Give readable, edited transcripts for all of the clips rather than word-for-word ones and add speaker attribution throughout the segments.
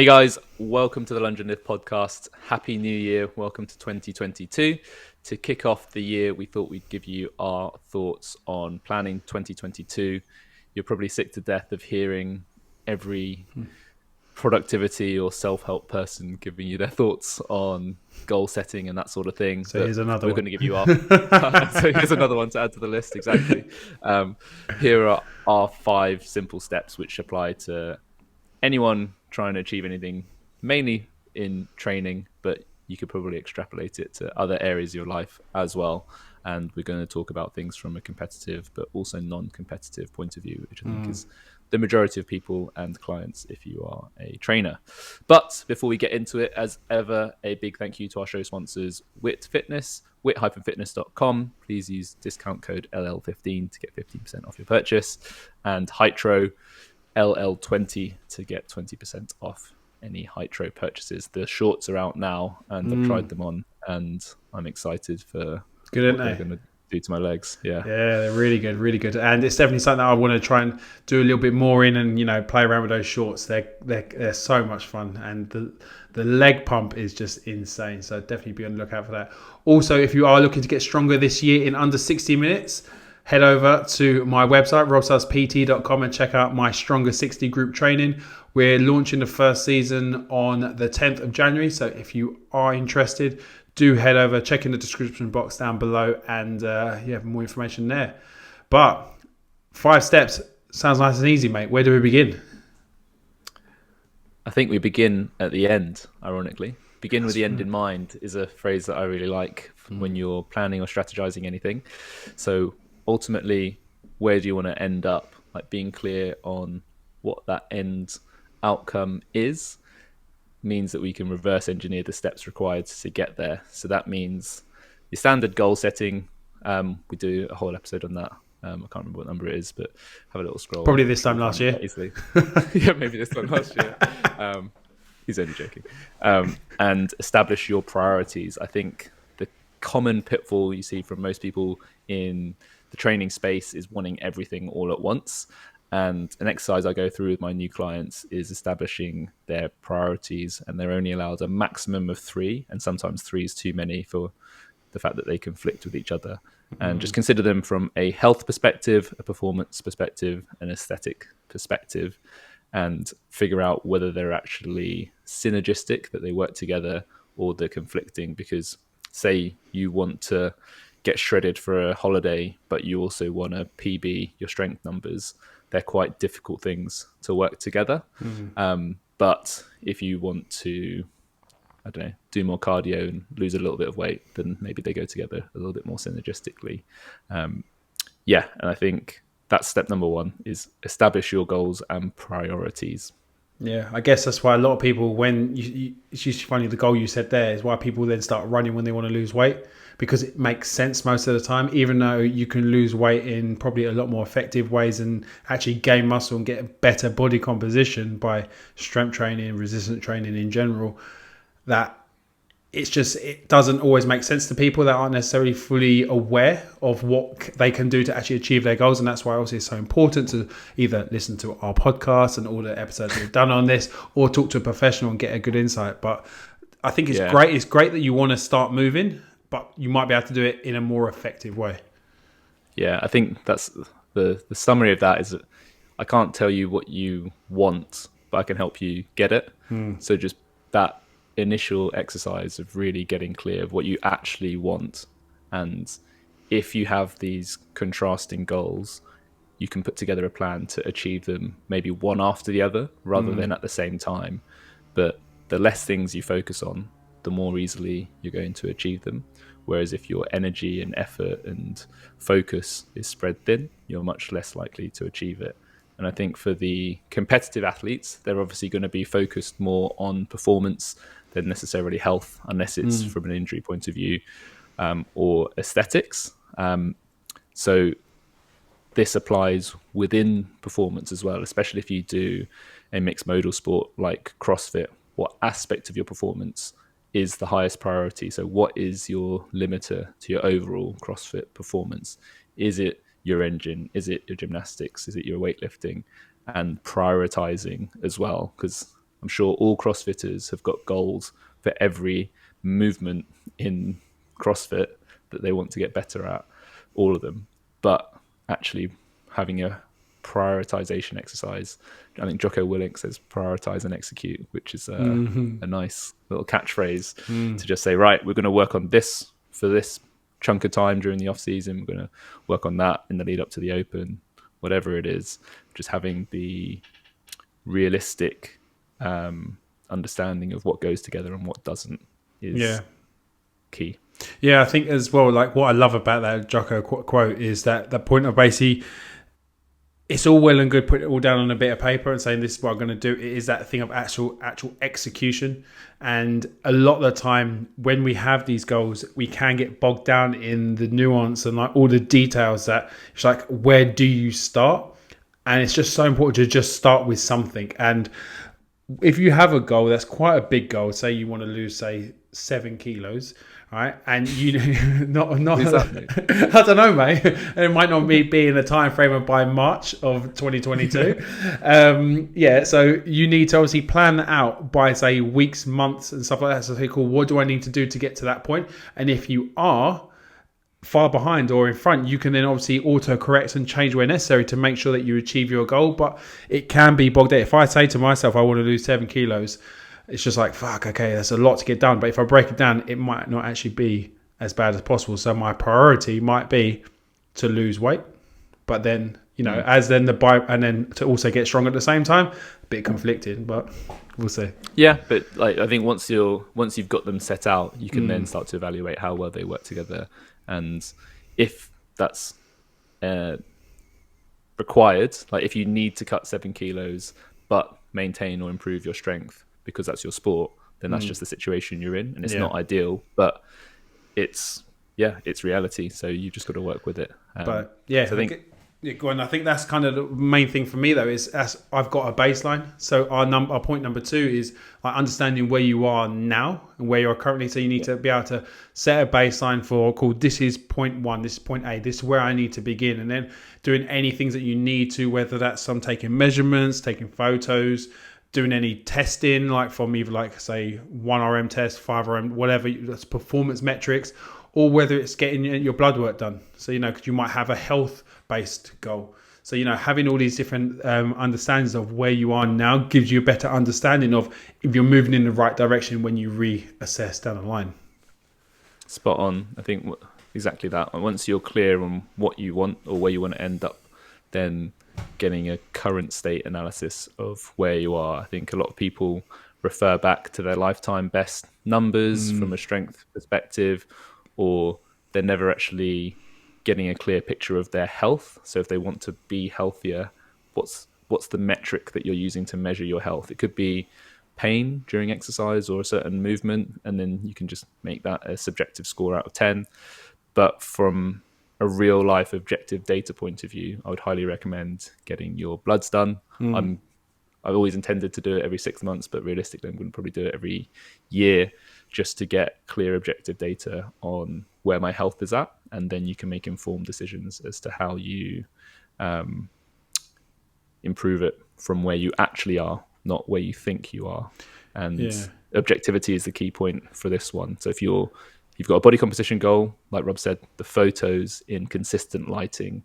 Speaker 1: Hey guys, welcome to the Lunge podcast. Happy New Year. Welcome to 2022. To kick off the year, we thought we'd give you our thoughts on planning 2022. You're probably sick to death of hearing every productivity or self-help person giving you their thoughts on goal setting and that sort of thing.
Speaker 2: So here's another
Speaker 1: We're
Speaker 2: one.
Speaker 1: going to give you our so here's another one to add to the list. Exactly. Here are our 5 simple steps which apply to anyone trying to achieve anything, mainly in training, but you could probably extrapolate it to other areas of your life as well. And we're going to talk about things from a competitive but also non-competitive point of view, which I think is the majority of people and clients if you are a trainer. But before we get into it, as ever, a big thank you to our show sponsors, Wit Fitness, wit-fitness.com. Please use discount code LL15 to get 15% off your purchase, and Hytro LL20 to get 20% off any Hytro purchases. The shorts are out now and I've tried them on and I'm excited for
Speaker 2: Good,
Speaker 1: what they're going to do to my legs. Yeah,
Speaker 2: they're really good, really good. And it's definitely something that I want to try and do a little bit more in and, play around with those shorts. They're so much fun. And the leg pump is just insane. So definitely be on the lookout for that. Also, if you are looking to get stronger this year in under 60 minutes, head over to my website, robstartspt.com, and check out my Stronger 60 group training. We're launching the first season on the 10th of January. So if you are interested, do head over, check in the description box down below, and you have more information there. But 5 steps sounds nice and easy, mate. Where do we begin?
Speaker 1: I think we begin at the end, ironically. Begin with the end in mind is a phrase that I really like when you're planning or strategizing anything. So ultimately, where do you want to end up? Like being clear on what that end outcome is means that we can reverse engineer the steps required to get there. So that means your standard goal setting. We do a whole episode on that. I can't remember what number it is, but have a little scroll.
Speaker 2: Probably this time last year.
Speaker 1: Easily. Yeah, maybe this time last year. He's only joking. And establish your priorities. I think the common pitfall you see from most people in the training space is wanting everything all at once. And an exercise I go through with my new clients is establishing their priorities, and they're only allowed a maximum of 3, and sometimes 3 is too many for the fact that they conflict with each other. And just consider them from a health perspective, a performance perspective, an aesthetic perspective, and figure out whether they're actually synergistic, that they work together, or they're conflicting. Because say you want to get shredded for a holiday, but you also want to PB your strength numbers, they're quite difficult things to work together. But if you want to, I don't know, do more cardio and lose a little bit of weight, then maybe they go together a little bit more synergistically. And I think that's step number 1 is establish your goals and priorities.
Speaker 2: Yeah, I guess that's why a lot of people, when it's usually funny, the goal you said there is why people then start running when they want to lose weight, because it makes sense most of the time, even though you can lose weight in probably a lot more effective ways and actually gain muscle and get a better body composition by strength training, resistance training in general. That it doesn't always make sense to people that aren't necessarily fully aware of what they can do to actually achieve their goals. And that's why obviously it's so important to either listen to our podcast and all the episodes we've done on this, or talk to a professional and get a good insight. But I think it's great. It's great that you want to start moving, but you might be able to do it in a more effective way.
Speaker 1: Yeah, I think that's the summary of that is that I can't tell you what you want, but I can help you get it. So just that initial exercise of really getting clear of what you actually want, and if you have these contrasting goals, you can put together a plan to achieve them, maybe one after the other rather than at the same time. But the less things you focus on, the more easily you're going to achieve them. Whereas if your energy and effort and focus is spread thin, you're much less likely to achieve it. And I think for the competitive athletes, they're obviously going to be focused more on performance than necessarily health, unless it's from an injury point of view, or aesthetics. So this applies within performance as well, especially if you do a mixed modal sport like CrossFit. What aspect of your performance is the highest priority? So what is your limiter to your overall CrossFit performance? Is it your engine? Is it your gymnastics? Is it your weightlifting? And prioritizing as well, because I'm sure all CrossFitters have got goals for every movement in CrossFit that they want to get better at, all of them. But actually having a prioritization exercise, I think Jocko Willink says prioritize and execute, which is a nice little catchphrase to just say, right, we're going to work on this for this chunk of time during the off season. We're going to work on that in the lead up to the Open, whatever it is. Just having the realistic understanding of what goes together and what doesn't is key.
Speaker 2: Yeah, I think as well, like what I love about that Jocko quote is that point of basically, it's all well and good putting it all down on a bit of paper and saying this is what I'm going to do. It is that thing of actual execution. And a lot of the time when we have these goals, we can get bogged down in the nuance and like all the details that it's like, where do you start? And it's just so important to just start with something. And if you have a goal that's quite a big goal, say you want to lose, say 7 kilos, right? And you not
Speaker 1: Exactly.
Speaker 2: I don't know, mate. It might not be in the time frame of by March of 2022. So you need to obviously plan that out by say weeks, months, and stuff like that. So say, cool, what do I need to do to get to that point? And if you are far behind or in front, you can then obviously auto-correct and change where necessary to make sure that you achieve your goal. But it can be bogged down. If I say to myself, I want to lose 7 kilos, it's just like, fuck, okay, that's a lot to get done. But if I break it down, it might not actually be as bad as possible. So my priority might be to lose weight, but then, you know, and then to also get strong at the same time. A bit conflicted, but we'll see.
Speaker 1: Yeah, but like I think once you've got them set out, you can then start to evaluate how well they work together. And if that's required, like if you need to cut 7 kilos but maintain or improve your strength because that's your sport, then that's just the situation you're in, and it's not ideal, but it's reality. So you just got to work with it.
Speaker 2: But yeah,
Speaker 1: so I think.
Speaker 2: Go on. I think that's kind of the main thing for me, though, is as I've got a baseline. So our point number 2 is like understanding where you are now and where you are currently. So you need to be able to set a baseline for, cool, this is point 1, this is point A, this is where I need to begin. And then doing any things that you need to, whether that's some taking measurements, taking photos, doing any testing, like from either like say 1RM test, 5RM, whatever, that's performance metrics, or whether it's getting your blood work done. So, you know, because you might have a health-based goal. So, you know, having all these different understandings of where you are now gives you a better understanding of if you're moving in the right direction when you reassess down the line.
Speaker 1: Spot on. I think exactly that. And once you're clear on what you want or where you want to end up, then getting a current state analysis of where you are. I think a lot of people refer back to their lifetime best numbers from a strength perspective, or they're never actually getting a clear picture of their health. So if they want to be healthier, what's the metric that you're using to measure your health? It could be pain during exercise or a certain movement, and then you can just make that a subjective score out of 10. But from a real life objective data point of view, I would highly recommend getting your bloods done. I've always intended to do it every 6 months, but realistically, I'm going to probably do it every year just to get clear objective data on where my health is at. And then you can make informed decisions as to how you improve it from where you actually are, not where you think you are. And objectivity is the key point for this one. So if you've got a body composition goal, like Rob said, the photos in consistent lighting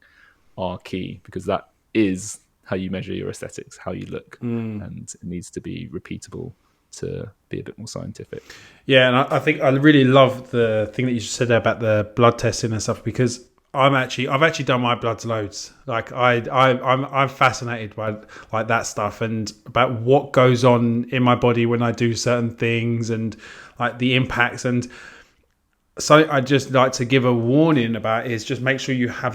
Speaker 1: are key, because that is how you measure your aesthetics, how you look, and it needs to be repeatable to be a bit more scientific. Yeah,
Speaker 2: and I think I really love the thing that you said there about the blood testing and stuff, because I've actually done my bloods loads. Like I'm fascinated by like that stuff and about what goes on in my body when I do certain things and like the impacts. And so I just like to give a warning about is just make sure you have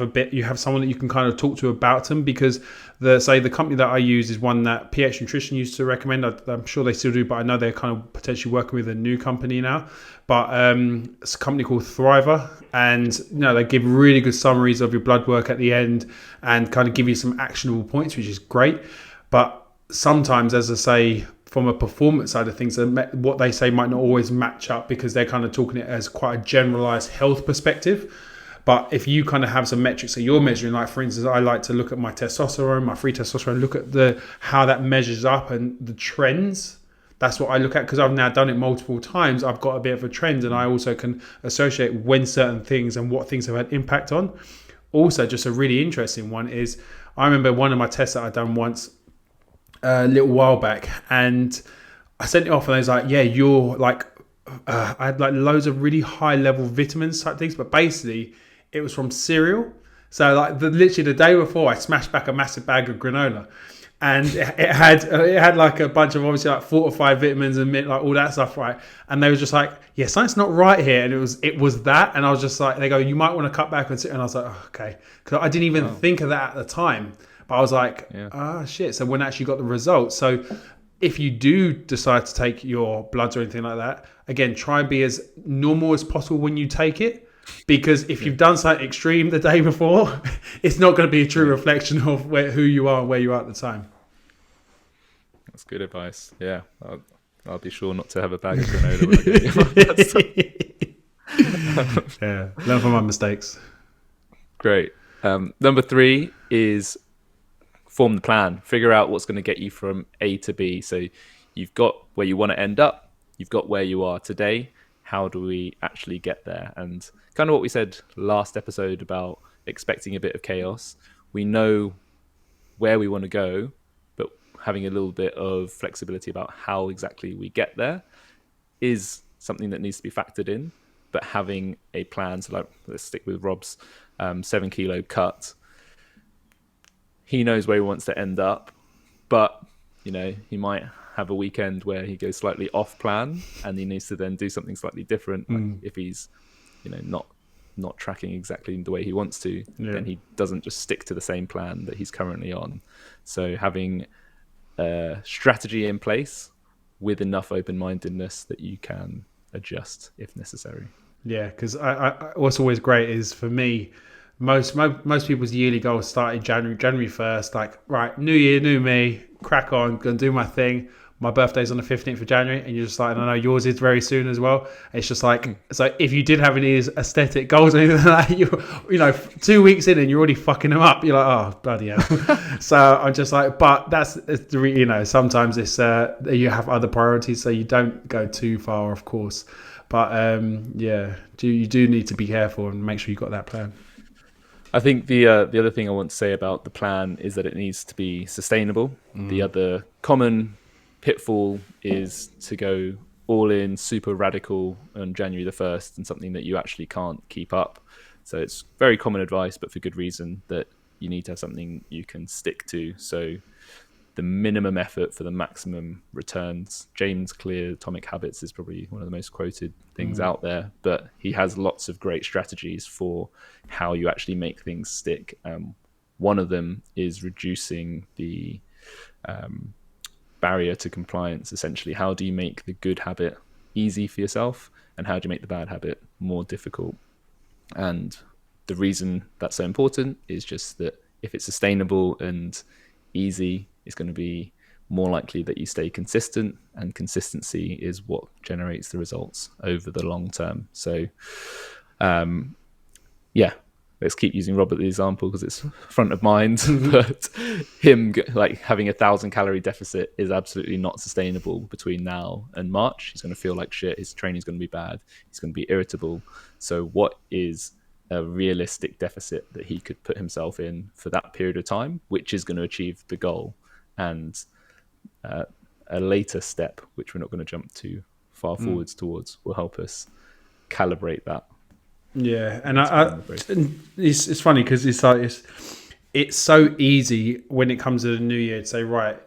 Speaker 2: someone that you can kind of talk to about them, because the company that I use is one that PH Nutrition used to recommend. I'm sure they still do, but I know they're kind of potentially working with a new company now. But it's a company called Thriver, and you know they give really good summaries of your blood work at the end and kind of give you some actionable points, which is great. But sometimes, as I say, from a performance side of things, what they say might not always match up, because they're kind of talking it as quite a generalized health perspective. But if you kind of have some metrics that you're measuring, like for instance, I like to look at my testosterone, my free testosterone, look at how that measures up and the trends That's what I look at, because I've now done it multiple times. I've got a bit of a trend, and I also can associate when certain things and what things have had impact on. Also, just a really interesting one is, I remember one of my tests that I'd done once a little while back, and I sent it off, and I was like, yeah, you're like, I had like loads of really high level vitamins type things, but basically it was from cereal. So like literally the day before, I smashed back a massive bag of granola, and it had like a bunch of obviously like 4 or 5 vitamins and like all that stuff, right? And they were just like, yeah, something's not right here, and it was that, and I was just like, they go, you might want to cut back and sit, and I was like, oh, okay, because I didn't even think of that at the time, but I was like, shit. So when I actually got the results, so if you do decide to take your bloods or anything like that, again, try and be as normal as possible when you take it. Because if you've done something extreme the day before, it's not going to be a true reflection of who you are and where you are at the time.
Speaker 1: That's good advice. Yeah, I'll be sure not to have a bag of granola.
Speaker 2: Yeah, learn from my mistakes.
Speaker 1: Great. Number 3 is form the plan. Figure out what's going to get you from A to B. So you've got where you want to end up. You've got where you are today. How do we actually get there? And kind of what we said last episode about expecting a bit of chaos. We know where we want to go, but having a little bit of flexibility about how exactly we get there is something that needs to be factored in. But having a plan, so like, let's stick with Rob's 7 kilo cut. He knows where he wants to end up, but he might have a weekend where he goes slightly off plan, and he needs to then do something slightly different. Like if he's not tracking exactly the way he wants to, then he doesn't just stick to the same plan that he's currently on. So having a strategy in place with enough open-mindedness that you can adjust if necessary.
Speaker 2: Yeah, because I what's always great is, for me, most people's yearly goals start in January 1st. Like, right, new year, new me, crack on, gonna do my thing. My birthday's on the 15th of January, and you're just like, and I know yours is very soon as well. It's just like, so if you did have any aesthetic goals or anything like that, 2 weeks in and you're already fucking them up. You're like, oh, bloody hell. So I'm just like, but sometimes it's, you have other priorities, so you don't go too far, of course. But you do need to be careful and make sure you've got that plan.
Speaker 1: I think the other thing I want to say about the plan is that it needs to be sustainable. The other common pitfall is to go all in super radical on January the 1st and something that you actually can't keep up. So it's very common advice, but for good reason, that you need to have something you can stick to. So the minimum effort for the maximum returns. James Clear, Atomic Habits, is probably one of the most quoted things out there, but he has lots of great strategies for how you actually make things stick. One of them is reducing the barrier to compliance. Essentially, how do you make the good habit easy for yourself, and how do you make the bad habit more difficult? And the reason that's so important is just that if it's sustainable and easy, it's going to be more likely that you stay consistent, and consistency is what generates the results over the long term. So let's keep using Robert the example because it's front of mind. But him like having 1,000 calorie deficit is absolutely not sustainable between now and March. He's going to feel like shit. His training's going to be bad. He's going to be irritable. So what is a realistic deficit that he could put himself in for that period of time, which is going to achieve the goal? And a later step, which we're not going to jump too far forwards towards, will help us calibrate that.
Speaker 2: Yeah, and it's funny because it's so easy when it comes to the new year to say, right,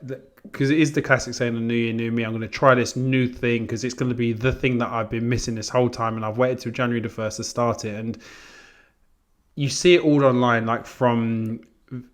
Speaker 2: because it is the classic saying, the new year, new me, I'm going to try this new thing because it's going to be the thing that I've been missing this whole time, and I've waited till January the 1st to start it. And you see it all online, like from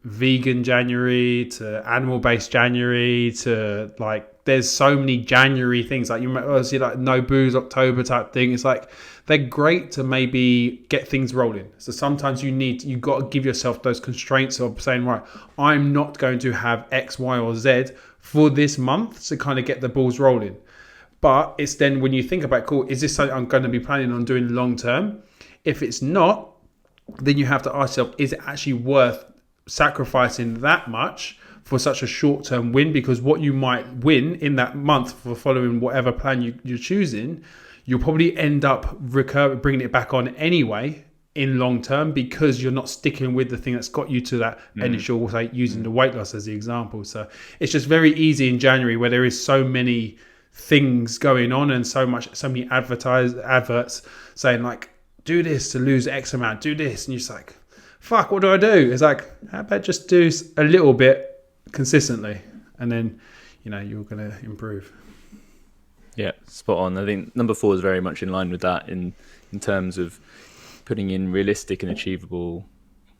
Speaker 2: vegan January to animal-based January to like, there's so many January things, like you might see like no booze October type thing. It's like, they're great to maybe get things rolling. So sometimes you've got to give yourself those constraints of saying, right, I'm not going to have X, Y, or Z for this month to kind of get the balls rolling. But it's then when you think about, cool, is this something I'm going to be planning on doing long term? If it's not, then you have to ask yourself, is it actually worth sacrificing that much for such a short-term win, because what you might win in that month for following whatever plan you're choosing, you'll probably end up bringing it back on anyway in long term, because you're not sticking with the thing that's got you to that initial, say, using the weight loss as the example. So it's just very easy in January, where there is so many things going on and so many adverts saying like, do this to lose X amount, do this, and you're just like, fuck, what do I do? It's like, how about just do a little bit consistently, and then you're going to improve.
Speaker 1: Yeah, spot on. I think number 4 is very much in line with that in terms of putting in realistic and achievable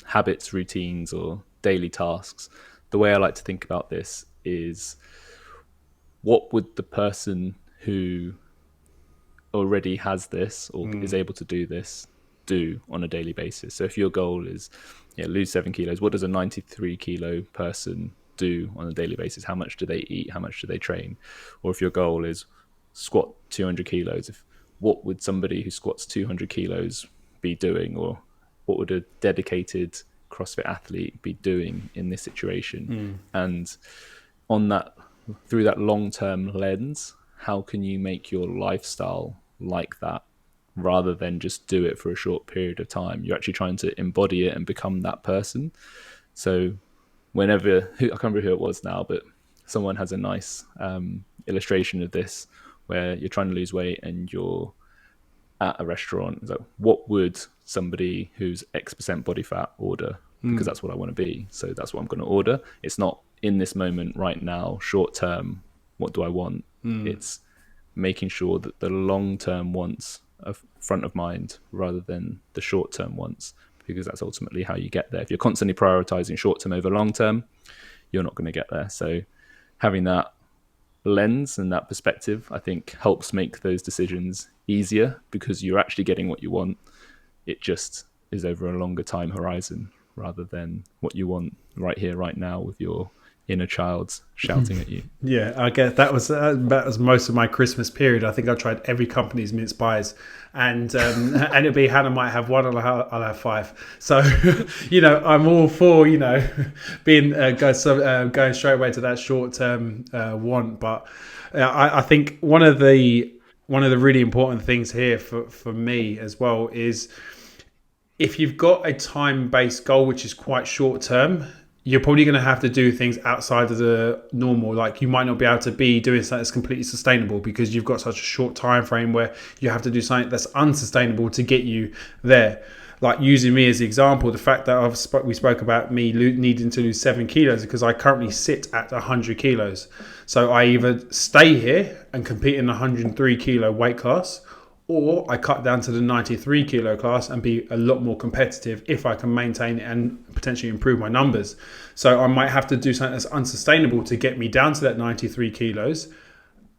Speaker 1: habits, routines, or daily tasks. The way I like to think about this is, what would the person who already has this or is able to do this do on a daily basis? So if your goal is lose 7 kilos, what does a 93 kilo person do on a daily basis? How much do they eat? How much do they train? Or if your goal is squat 200 kilos, what would somebody who squats 200 kilos be doing? Or what would a dedicated CrossFit athlete be doing in this situation? And on that, through that long-term lens, how can you make your lifestyle like that, rather than just do it for a short period of time? You're actually trying to embody it and become that person. So whenever, I can't remember who it was now, but someone has a nice illustration of this, where you're trying to lose weight and you're at a restaurant. It's like, what would somebody who's X% body fat order? Because that's what I want to be. So that's what I'm going to order. It's not in this moment right now, short term, what do I want? It's making sure that the long-term wants are front of mind rather than the short-term wants, because that's ultimately how you get there. If you're constantly prioritizing short-term over long-term, you're not going to get there. So having that lens and that perspective, I think, helps make those decisions easier, because you're actually getting what you want. It just is over a longer time horizon, rather than what you want right here, right now, with your inner child shouting at you.
Speaker 2: Yeah, I guess that was most of my Christmas period. I think I tried every company's mince pies, and and it'd be, Hannah might have one, I'll have 5. So I'm all for being going straight away to that short term want. But I think one of the really important things here for me as well is, if you've got a time-based goal which is quite short term, you're probably going to have to do things outside of the normal. Like, you might not be able to be doing something that's completely sustainable, because you've got such a short time frame where you have to do something that's unsustainable to get you there. Like, using me as the example, the fact that we spoke about me needing to lose 7 kilos because I currently sit at 100 kilos. So I either stay here and compete in the 103 kilo weight class, or I cut down to the 93 kilo class and be a lot more competitive if I can maintain it and potentially improve my numbers. So I might have to do something that's unsustainable to get me down to that 93 kilos.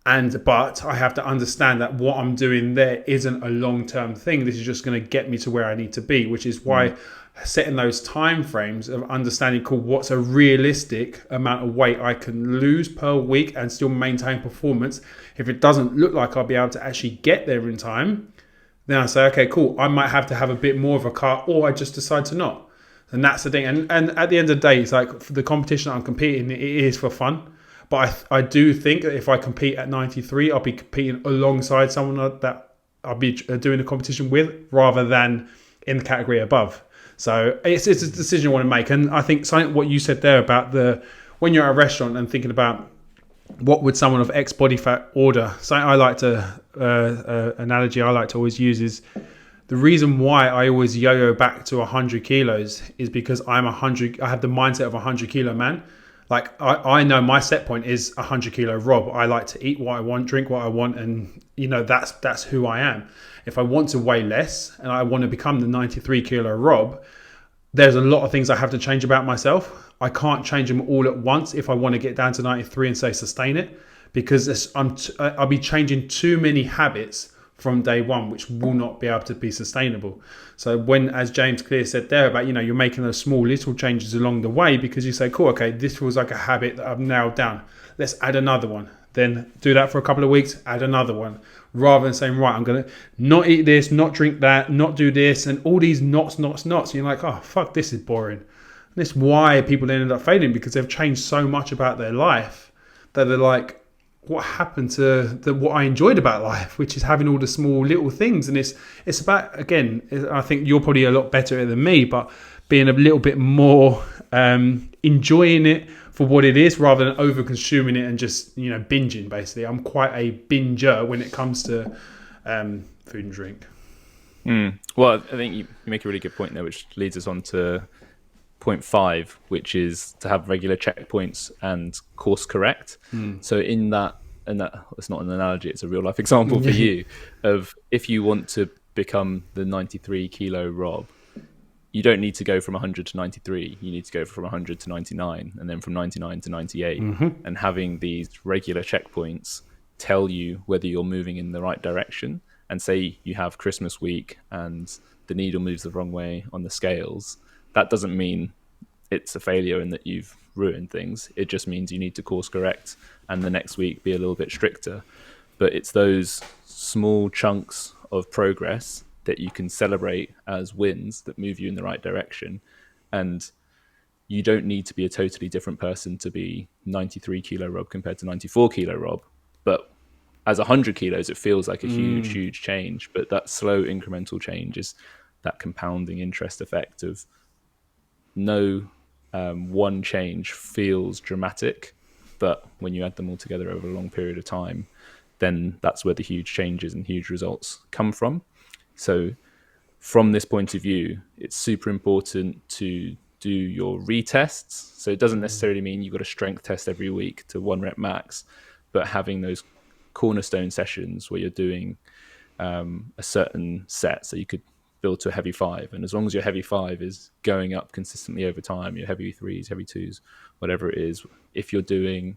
Speaker 2: But I have to understand that what I'm doing there isn't a long-term thing. This is just going to get me to where I need to be, which is why setting those time frames of understanding what's a realistic amount of weight I can lose per week and still maintain performance. If it doesn't look like I'll be able to actually get there in time, then I say, okay, cool, I might have to have a bit more of a cut, or I just decide to not. And that's the thing. And at the end of the day, it's like, for the competition I'm competing, it is for fun. But I do think that if I compete at 93, I'll be competing alongside someone that I'll be doing a competition with, rather than in the category above. So it's a decision I want to make. And I think what you said there about when you're at a restaurant and thinking about what would someone of X body fat order. Something I like to, analogy I like to always use is, the reason why I always yo-yo back to 100 kilos is because I have the mindset of a 100 kilo man. Like, I know my set point is 100 kilo Rob. I like to eat what I want, drink what I want, and that's who I am. If I want to weigh less and I want to become the 93 kilo Rob, there's a lot of things I have to change about myself. I can't change them all at once if I want to get down to 93 and say sustain it, because I'll be changing too many habits from day one, which will not be able to be sustainable. So as James Clear said there about, you're making those small little changes along the way, because you say, cool, okay, this feels like a habit that I've nailed down. Let's add another one. Then do that for a couple of weeks, add another one. Rather than saying, right, I'm going to not eat this, not drink that, not do this, and all these knots. And you're like, oh, fuck, this is boring. And it's why people then end up failing, because they've changed so much about their life that they're like, what happened to what I enjoyed about life, which is having all the small little things. And it's about, again, I think you're probably a lot better than me, but being a little bit more enjoying it for what it is rather than over consuming it and just, binging. Basically, I'm quite a binger when it comes to food and drink.
Speaker 1: Well, I think you make a really good point there, which leads us on to point 5, which is to have regular checkpoints and course correct. So in that, and that it's not an analogy, it's a real life example for you of, if you want to become the 93 kilo Rob, you don't need to go from 100 to 93. You need to go from 100 to 99, and then from 99 to 98. And having these regular checkpoints tell you whether you're moving in the right direction. And say you have Christmas week and the needle moves the wrong way on the scales, that doesn't mean it's a failure and that you've ruined things. It just means you need to course correct and the next week be a little bit stricter. But it's those small chunks of progress that you can celebrate as wins that move you in the right direction. And you don't need to be a totally different person to be 93 kilo Rob compared to 94 kilo Rob. But as 100 kilos, it feels like a huge change. But that slow incremental change is that compounding interest effect of no one change feels dramatic, but when you add them all together over a long period of time, then that's where the huge changes and huge results come from. So from this point of view, it's super important to do your retests. So it doesn't necessarily mean you've got a strength test every week to 1 rep max, but having those cornerstone sessions where you're doing a certain set. So you could build to a heavy 5, and as long as your heavy 5 is going up consistently over time, your heavy 3s, heavy 2s, whatever it is, if you're doing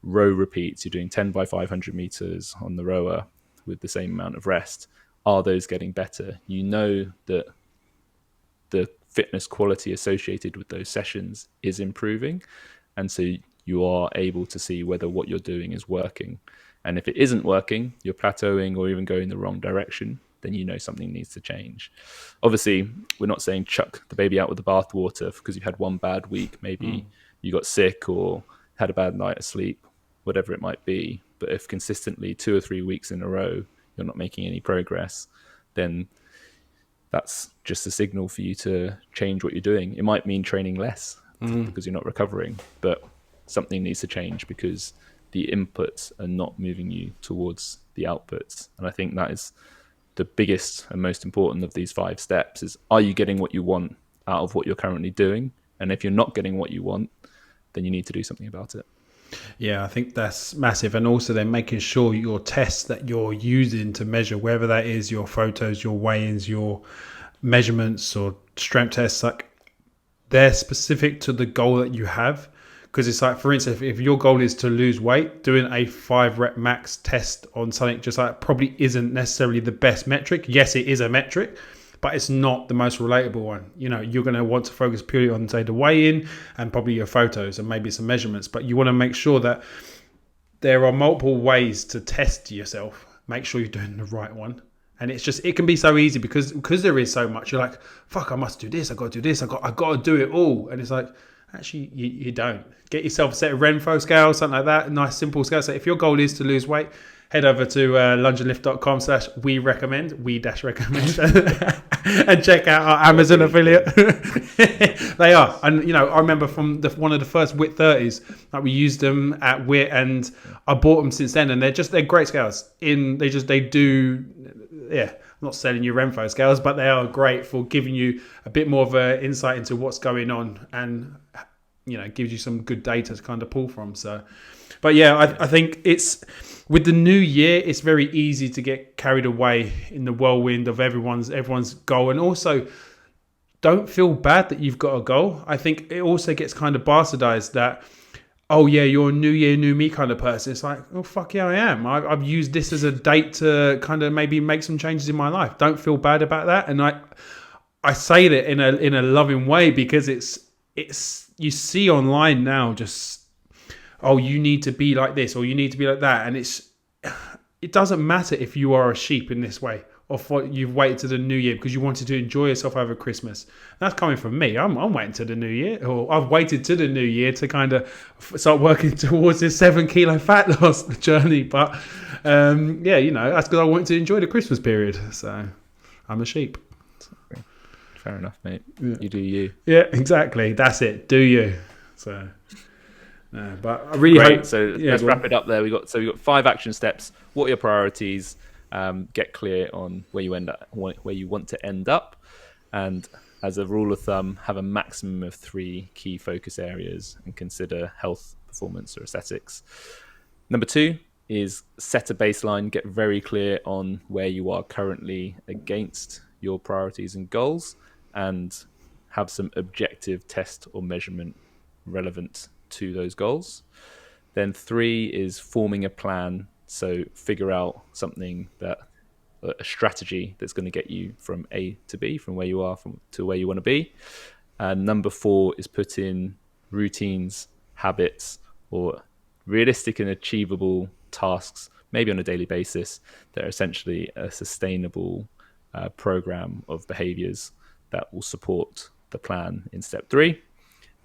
Speaker 1: row repeats, you're doing 10 by 500 meters on the rower with the same amount of rest, are those getting better? You know that the fitness quality associated with those sessions is improving, and so you are able to see whether what you're doing is working. And if it isn't working, you're plateauing or even going the wrong direction, then you know something needs to change. Obviously, we're not saying chuck the baby out with the bathwater because you've had one bad week. Maybe you got sick or had a bad night of sleep, whatever it might be. But if consistently 2 or 3 weeks in a row, you're not making any progress, then that's just a signal for you to change what you're doing. It might mean training less because you're not recovering, but something needs to change because the inputs are not moving you towards the outputs. And I think that is the biggest and most important of these 5 steps is, are you getting what you want out of what you're currently doing? And if you're not getting what you want, then you need to do something about it.
Speaker 2: Yeah, I think that's massive. And also then making sure your tests that you're using to measure, whether that is your photos, your weigh-ins, your measurements or strength tests, like they're specific to the goal that you have. Because it's like, for instance, if your goal is to lose weight, doing a 5 rep max test on something just like probably isn't necessarily the best metric. Yes, it is a metric, but it's not the most relatable one. You're going to want to focus purely on, say, the weigh-in and probably your photos and maybe some measurements. But you want to make sure that there are multiple ways to test yourself. Make sure you're doing the right one. And it can be so easy because there is so much. You're like, fuck, I must do this. I got to do this. I got to do it all. And it's like, actually, you don't. Get yourself a set of Renfo scales, something like that. A nice, simple scale. So if your goal is to lose weight, head over to lungeandlift.com/we-recommend and check out our Amazon affiliate. They are. And, I remember from one of the first WIT 30s, like we used them at WIT and I bought them since then. And they're great scales. I'm not selling you Renfo scales, but they are great for giving you a bit more of an insight into what's going on and, gives you some good data to kind of pull from. So, but yeah, I think it's with the new year, it's very easy to get carried away in the whirlwind of everyone's goal. And also don't feel bad that you've got a goal. I think it also gets kind of bastardized that, oh yeah, you're a new year, new me kind of person. It's like, oh fuck yeah, I am. I've used this as a date to kind of maybe make some changes in my life. Don't feel bad about that. And I say that in a loving way because it's you see online now just, oh, you need to be like this or you need to be like that, and it doesn't matter if you are a sheep in this way of what you've waited to the new year because you wanted to enjoy yourself over Christmas. That's coming from me. I'm waiting to the new year, or I've waited to the new year to kind of start working towards this 7 kilo fat loss journey. But that's because I want to enjoy the Christmas period. So I'm a sheep.
Speaker 1: Fair enough, mate. Yeah. You do you.
Speaker 2: Yeah, exactly. That's it. Do you? So. But I really hope.
Speaker 1: So let's wrap it up there. We got 5 action steps. What are your priorities? Get clear on where you want to end up, and as a rule of thumb, have a maximum of 3 key focus areas and consider health, performance, or aesthetics. Number 2 is set a baseline. Get very clear on where you are currently against your priorities and goals, and have some objective test or measurement relevant to those goals. Then 3 is forming a plan. So figure out a strategy that's going to get you from A to B, from where you are to where you want to be. And number 4 is put in routines, habits, or realistic and achievable tasks, maybe on a daily basis, that are essentially a sustainable program of behaviors that will support the plan in step 3.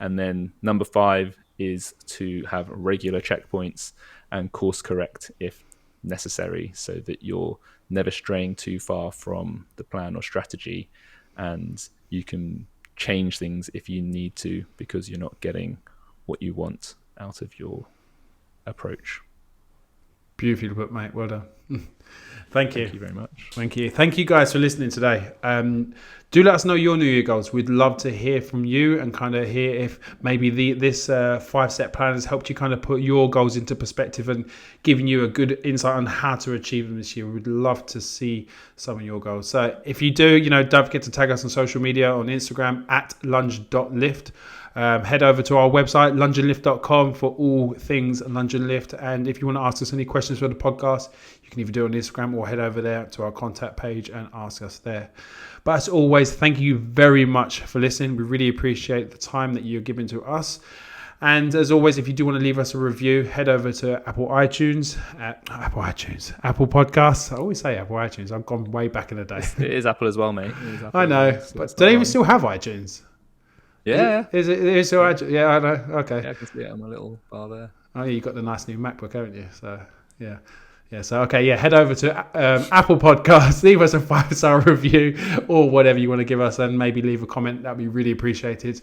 Speaker 1: And then number 5 is to have regular checkpoints and course correct if necessary, so that you're never straying too far from the plan or strategy, and you can change things if you need to because you're not getting what you want out of your approach.
Speaker 2: Beautifully put, mate. Well done. Thank you.
Speaker 1: Thank you very much.
Speaker 2: Thank you. Thank you guys for listening today. Do let us know your New Year goals. We'd love to hear from you and kind of hear if maybe this 5-step plan has helped you kind of put your goals into perspective and giving you a good insight on how to achieve them this year. We'd love to see some of your goals. So if you do, don't forget to tag us on social media on Instagram at lunge.lift. Head over to our website, lungeandlift.com, for all things Lunge and Lift. And if you want to ask us any questions for the podcast, you can either do it on Instagram or head over there to our contact page and ask us there. But as always, thank you very much for listening. We really appreciate the time that you're giving to us. And as always, if you do want to leave us a review, head over to Apple Podcasts. I always say Apple iTunes. I've gone way back in the day.
Speaker 1: It is Apple as well, mate.
Speaker 2: I know. But do they even still have iTunes?
Speaker 1: Yeah.
Speaker 2: Is it still iTunes? Yeah, I know. Okay.
Speaker 1: Yeah, I can see it on my little bar there.
Speaker 2: Oh, you got the nice new MacBook, haven't you? So, yeah. So, okay, head over to Apple Podcasts, leave us a 5-star review or whatever you want to give us, and maybe leave a comment. That'd be really appreciated.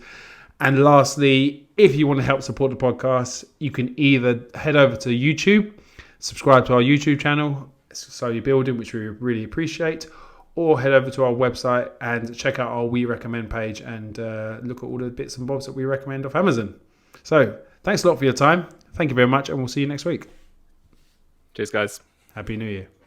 Speaker 2: And lastly, if you want to help support the podcast, you can either head over to YouTube, subscribe to our YouTube channel, Slowly Building, which we really appreciate, or head over to our website and check out our We Recommend page and look at all the bits and bobs that we recommend off Amazon. So, thanks a lot for your time. Thank you very much, and we'll see you next week.
Speaker 1: Cheers, guys.
Speaker 2: Happy New Year.